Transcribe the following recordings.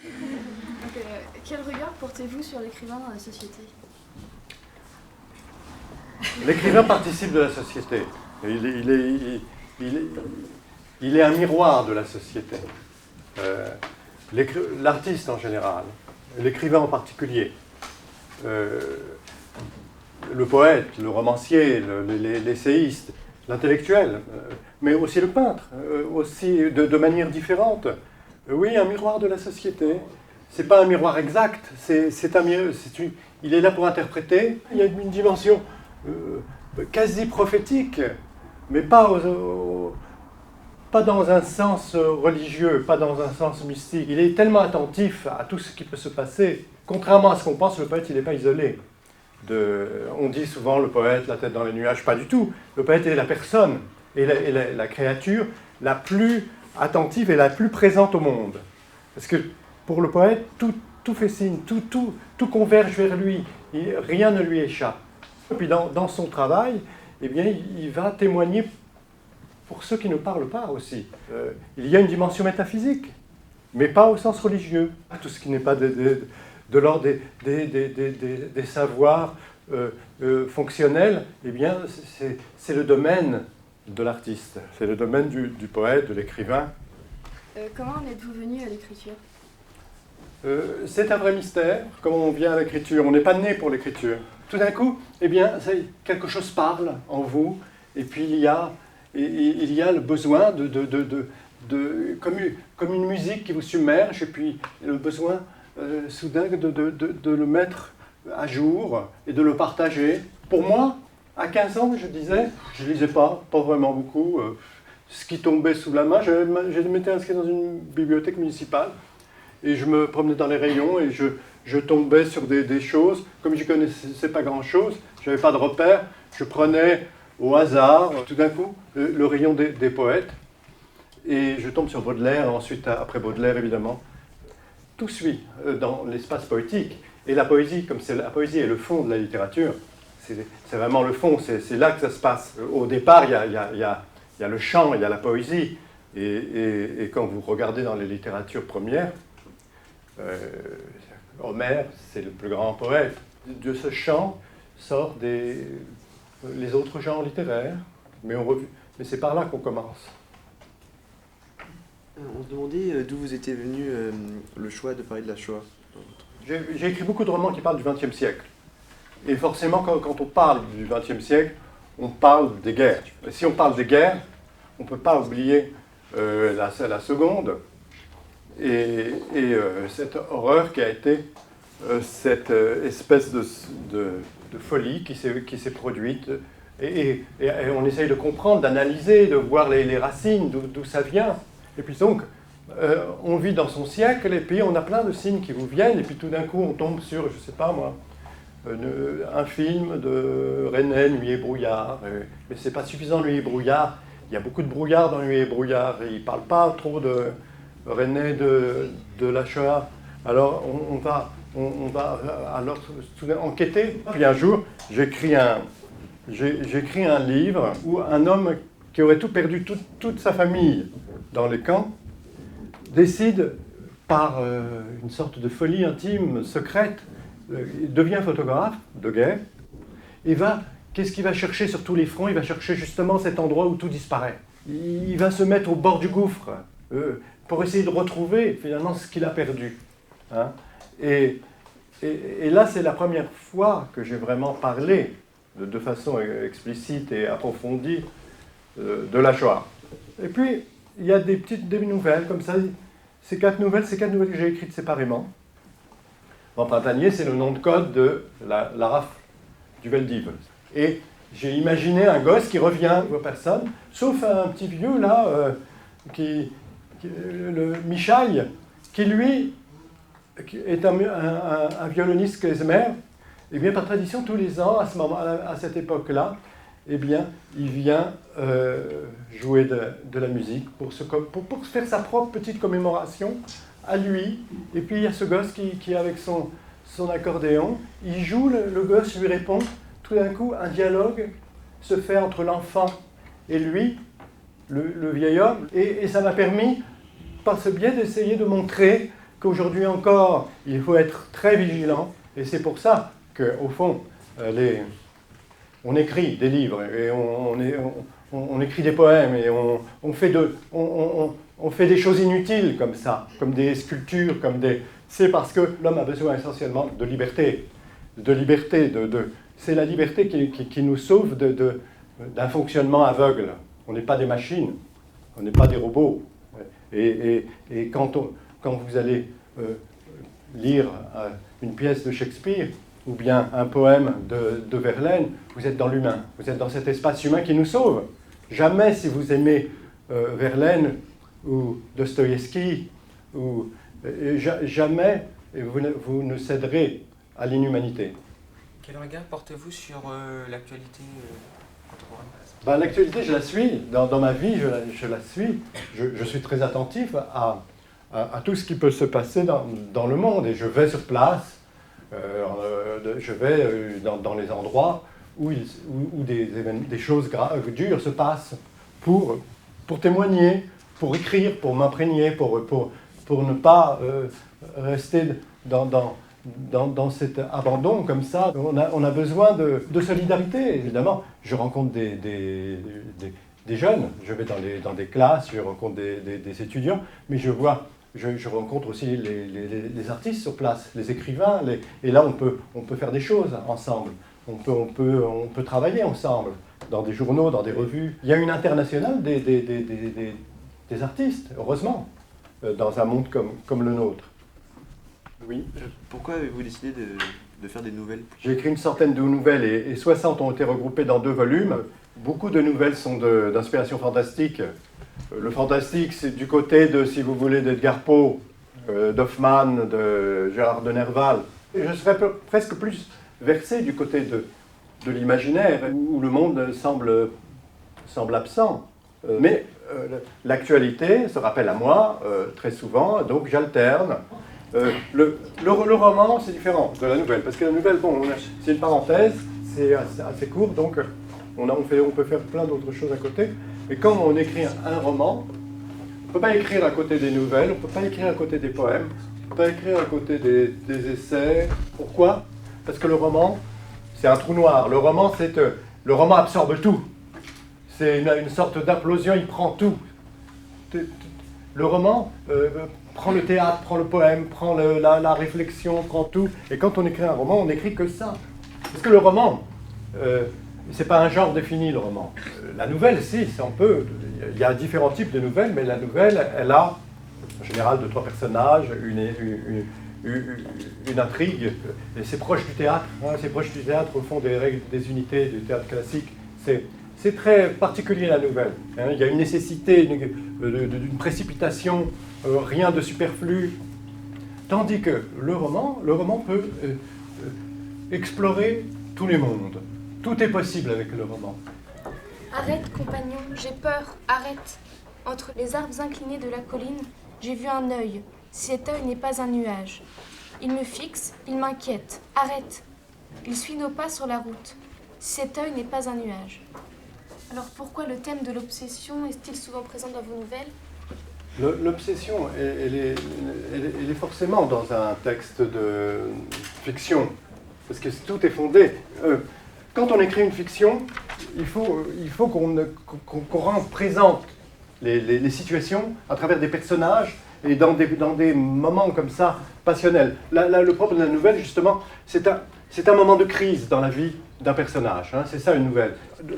Donc, quel regard portez-vous sur l'écrivain dans la société? L'écrivain participe de la société. Il est un miroir de la société. L'artiste en général, l'écrivain en particulier, le poète, le romancier, l'essayiste, l'intellectuel, mais aussi le peintre, aussi de manière différente. Oui, un miroir de la société. C'est pas un miroir exact, il est là pour interpréter. Il y a une dimension quasi prophétique, mais pas dans un sens religieux, pas dans un sens mystique. Il est tellement attentif à tout ce qui peut se passer. Contrairement à ce qu'on pense, le poète, il n'est pas isolé. On dit souvent le poète, la tête dans les nuages, pas du tout. Le poète est la personne et la créature la plus attentive et la plus présente au monde. Parce que pour le poète, tout fait signe, tout converge vers lui, rien ne lui échappe. Et puis dans son travail, eh bien, il va témoigner pour ceux qui ne parlent pas aussi. Il y a une dimension métaphysique, mais pas au sens religieux. Tout ce qui n'est pas de l'ordre des savoirs fonctionnels, eh bien, c'est le domaine de l'artiste, c'est le domaine du poète, de l'écrivain. Comment en êtes-vous venu à l'écriture? C'est un vrai mystère, comment on vient à l'écriture. On n'est pas né pour l'écriture. Tout d'un coup, eh bien, quelque chose parle en vous, et puis il y a le besoin comme une musique qui vous submerge, et puis le besoin soudain de le mettre à jour et de le partager. Pour moi, à 15 ans, je lisais pas vraiment beaucoup. Ce qui tombait sous la main, je m'étais inscrit dans une bibliothèque municipale, et je me promenais dans les rayons, et je tombais sur des choses. Comme je ne connaissais pas grand-chose, je n'avais pas de repères, je prenais au hasard, tout d'un coup, le rayon des poètes, et je tombe sur Baudelaire, ensuite après Baudelaire évidemment. Tout suit dans l'espace poétique, et la poésie, comme la poésie est le fond de la littérature, c'est vraiment le fond, c'est là que ça se passe. Au départ, il y a le chant, il y a la poésie, et quand vous regardez dans les littératures premières, Homère, c'est le plus grand poète. De ce chant sortent les autres genres littéraires, mais c'est par là qu'on commence. On se demandait d'où vous était venu le choix de parler de la Shoah. J'ai écrit beaucoup de romans qui parlent du XXe siècle. Et forcément, quand on parle du XXe siècle, on parle des guerres. Et si on parle des guerres, on ne peut pas oublier la seconde, et cette horreur qui a été cette espèce de folie qui s'est produite, et on essaye de comprendre, d'analyser, de voir les racines, d'où ça vient. Et puis donc, on vit dans son siècle, et puis on a plein de signes qui vous viennent, et puis tout d'un coup on tombe sur, je ne sais pas moi, un film de René, Nuit et brouillard. Mais ce n'est pas suffisant, Nuit et brouillard. Il y a beaucoup de brouillard dans Nuit et brouillard, et il ne parle pas trop de René de la Shoah. Alors on va alors enquêter. Puis un jour, j'écris un livre où un homme qui aurait tout perdu, toute sa famille dans les camps, décide par une sorte de folie intime, secrète, il devient photographe de guerre, et qu'est-ce qu'il va chercher sur tous les fronts? Il va chercher justement cet endroit où tout disparaît. Il va se mettre au bord du gouffre pour essayer de retrouver finalement ce qu'il a perdu. Hein. Et là, c'est la première fois que j'ai vraiment parlé de façon explicite et approfondie de la Shoah. Et puis, il y a des nouvelles comme ça. Ces quatre nouvelles que j'ai écrites séparément. En Printanier, c'est le nom de code de la rafle du Veldiv. Et j'ai imaginé un gosse qui revient aux personnes, sauf un petit vieux là, le Michaï, qui lui est un violoniste klezmer. Et bien par tradition, tous les ans, à cette époque-là, eh bien, il vient jouer de la musique pour faire sa propre petite commémoration à lui. Et puis il y a ce gosse qui avec son accordéon, il joue, le gosse lui répond. Tout d'un coup, un dialogue se fait entre l'enfant et lui, le vieil homme. Et ça m'a permis, par ce biais, d'essayer de montrer qu'aujourd'hui encore, il faut être très vigilant, et c'est pour ça qu'au fond, on écrit des livres, et on écrit des poèmes, et on fait des choses inutiles comme ça, comme des sculptures, c'est parce que l'homme a besoin essentiellement de liberté. C'est la liberté qui nous sauve d'un fonctionnement aveugle. On n'est pas des machines, on n'est pas des robots. Et quand vous allez lire une pièce de Shakespeare ou bien un poème de Verlaine, vous êtes dans l'humain, vous êtes dans cet espace humain qui nous sauve. Jamais, si vous aimez Verlaine ou Dostoïevski, jamais vous ne céderez à l'inhumanité. Quel regard portez-vous sur l'actualité contemporaine? L'actualité, je la suis. Dans ma vie, je la suis. Je suis très attentif à tout ce qui peut se passer dans le monde. Et je vais sur place, je vais dans les endroits où des choses dures se passent pour témoigner, pour écrire, pour m'imprégner, pour ne pas rester dans cet abandon comme ça. On a besoin de solidarité, évidemment. Je rencontre des jeunes, je vais dans des classes, je rencontre des étudiants, mais je rencontre aussi les artistes sur place, les écrivains, et là on peut faire des choses ensemble. On peut travailler ensemble, dans des journaux, dans des revues. Il y a une internationale des artistes, heureusement, dans un monde comme le nôtre. Oui. Pourquoi avez-vous décidé de faire des nouvelles? J'ai écrit une centaine de nouvelles et 60 ont été regroupées dans 2 volumes. Beaucoup de nouvelles sont d'inspiration fantastique. Le fantastique, c'est du côté si vous voulez, d'Edgar Poe, d'Hoffmann, de Gérard de Nerval. Et je serais presque plus versé du côté de l'imaginaire, où le monde semble absent. Mais l'actualité se rappelle à moi très souvent, donc j'alterne. Le roman, c'est différent de la nouvelle, parce que la nouvelle, c'est une parenthèse, c'est assez court, donc on peut faire plein d'autres choses à côté. Mais quand on écrit un roman, on ne peut pas écrire à côté des nouvelles, on ne peut pas écrire à côté des poèmes, on ne peut pas écrire à côté des essais. Pourquoi? Parce que le roman, c'est un trou noir. Le roman absorbe tout. C'est une sorte d'implosion, il prend tout. Le roman prend le théâtre, prend le poème, prend la réflexion, prend tout. Et quand on écrit un roman, on n'écrit que ça. Parce que le roman, c'est pas un genre défini, le roman. La nouvelle, si, on peut. Il y a différents types de nouvelles, mais la nouvelle, elle a, en général, 2-3 personnages, une intrigue. Et c'est proche du théâtre. Hein, c'est proche du théâtre, au fond, des règles, des unités du théâtre classique. C'est très particulier, la nouvelle. Hein, il y a une nécessité d'une précipitation, rien de superflu. Tandis que le roman peut explorer tous les mondes. Tout est possible avec le roman. Arrête, compagnon, j'ai peur, arrête. Entre les arbres inclinés de la colline, j'ai vu un œil. Cet œil n'est pas un nuage. Il me fixe, il m'inquiète. Arrête. Il suit nos pas sur la route. Cet œil n'est pas un nuage. Alors pourquoi le thème de l'obsession est-il souvent présent dans vos nouvelles? L'obsession, elle est forcément dans un texte de fiction, parce que tout est fondé. Quand on écrit une fiction, il faut qu'on rende présente les situations à travers des personnages et dans des moments comme ça, passionnels. Le propre de la nouvelle, justement, c'est un moment de crise dans la vie d'un personnage. Hein, c'est ça une nouvelle.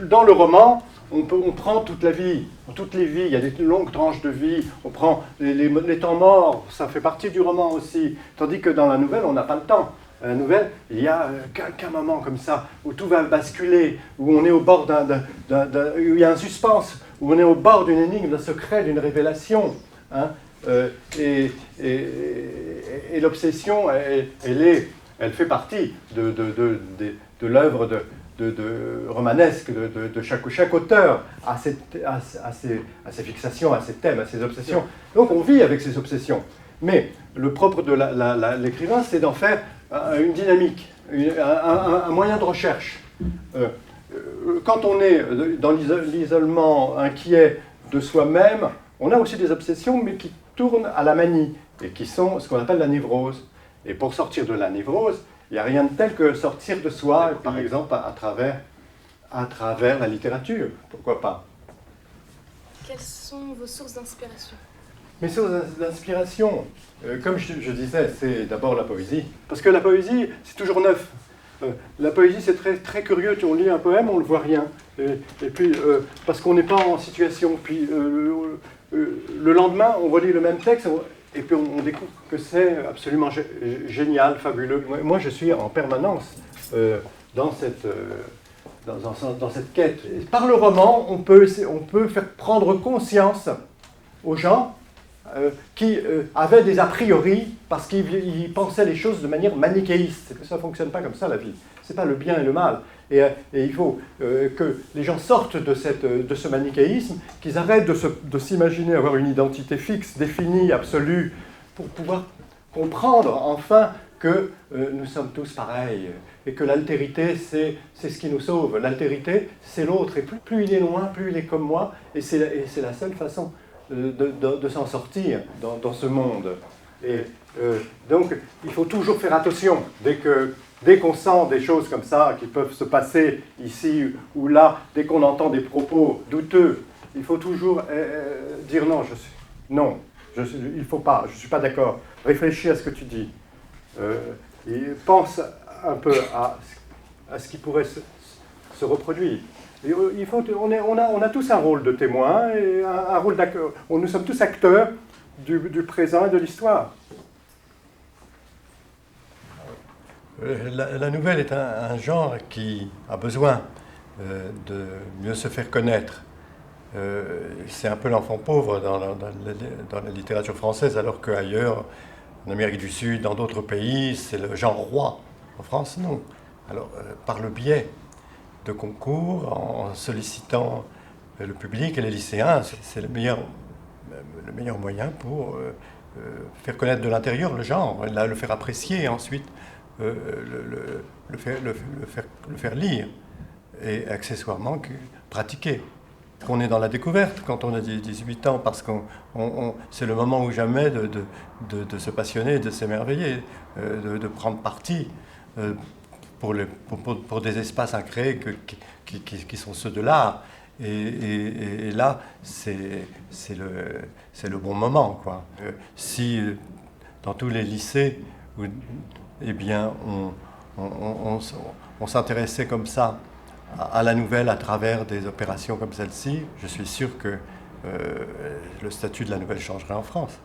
Dans le roman, on prend toute la vie, toutes les vies, il y a des longues tranches de vie, on prend les temps morts, ça fait partie du roman aussi. Tandis que dans la nouvelle, on n'a pas le temps. La nouvelle, il y a qu'un moment comme ça, où tout va basculer, où on est au bord où il y a un suspense, où on est au bord d'une énigme, d'un secret, d'une révélation. Hein, et l'obsession, elle fait partie de l'œuvre romanesque de chaque auteur, à ses fixations, à ses thèmes, à ses obsessions. Donc on vit avec ces obsessions. Mais le propre de l'écrivain, c'est d'en faire une dynamique, un moyen de recherche. Quand on est dans l'isolement inquiet de soi-même, on a aussi des obsessions, mais qui tournent à la manie, et qui sont ce qu'on appelle la névrose. Et pour sortir de la névrose, il n'y a rien de tel que sortir de soi, par exemple à travers la littérature, pourquoi pas. Quelles sont vos sources d'inspiration? Mes sources d'inspiration, comme je disais, c'est d'abord la poésie. Parce que la poésie, c'est toujours neuf. La poésie, c'est très, très curieux. On lit un poème, on ne voit rien. Et puis, parce qu'on n'est pas en situation. Puis, le lendemain, on relit le même texte, et puis on découvre que c'est absolument génial, fabuleux. Moi, je suis en permanence dans cette quête. Et par le roman, on peut faire prendre conscience aux gens qui avaient des a priori parce qu'ils pensaient les choses de manière manichéiste. Ça ne fonctionne pas comme ça, la vie. Ce n'est pas le bien et le mal. Et il faut que les gens sortent de ce manichéisme, qu'ils arrêtent de s'imaginer avoir une identité fixe, définie, absolue, pour pouvoir comprendre enfin que nous sommes tous pareils et que l'altérité, c'est ce qui nous sauve. L'altérité, c'est l'autre. Et plus il est loin, plus il est comme moi. Et c'est la seule façon de s'en sortir dans ce monde. Et donc, il faut toujours faire attention. Dès qu'on sent des choses comme ça qui peuvent se passer ici ou là, dès qu'on entend des propos douteux, il faut toujours dire non, il ne faut pas, je ne suis pas d'accord. Réfléchis à ce que tu dis. Et pense un peu à ce qui pourrait se reproduire. Et on a tous un rôle de témoin, et un rôle d'acteur. Nous sommes tous acteurs du présent et de l'histoire. La nouvelle est un genre qui a besoin de mieux se faire connaître. C'est un peu l'enfant pauvre dans la littérature française, alors qu'ailleurs, en Amérique du Sud, dans d'autres pays, c'est le genre roi. En France, non. Alors, par le biais de concours, en sollicitant le public et les lycéens, c'est le meilleur moyen pour faire connaître de l'intérieur le genre, le faire apprécier ensuite. Le faire lire et accessoirement pratiquer. On est dans la découverte quand on a 18 ans parce que c'est le moment ou jamais de se passionner, de s'émerveiller, de prendre parti pour des espaces à créer qui sont ceux de l'art. Et là, c'est le bon moment, quoi. Si dans tous les lycées, eh bien, on s'intéressait comme ça à la nouvelle à travers des opérations comme celle-ci, je suis sûr que le statut de la nouvelle changerait en France.